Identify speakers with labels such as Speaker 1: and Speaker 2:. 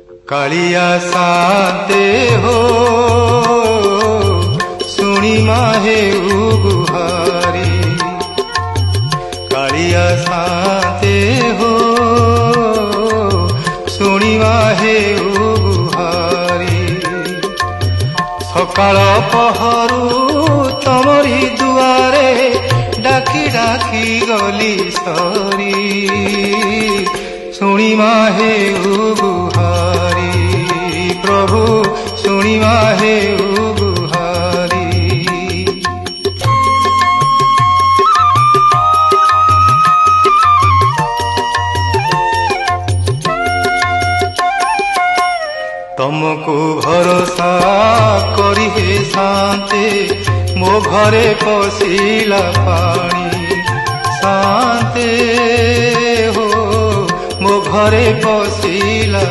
Speaker 1: कालिया साते हो सुनी माहे गुहारी। कालिया साते हो सुनी माहे गुहारी। सकाळ पहरु तमरी दुआरे डाकी डाकी गली सरी। सुनी माहे गुहारी प्रभु सुनी माहे गुहारी। तुमको भरोसा करी हे शांते मो घरे पशिला पानी। शांते हो मो घरे पशिला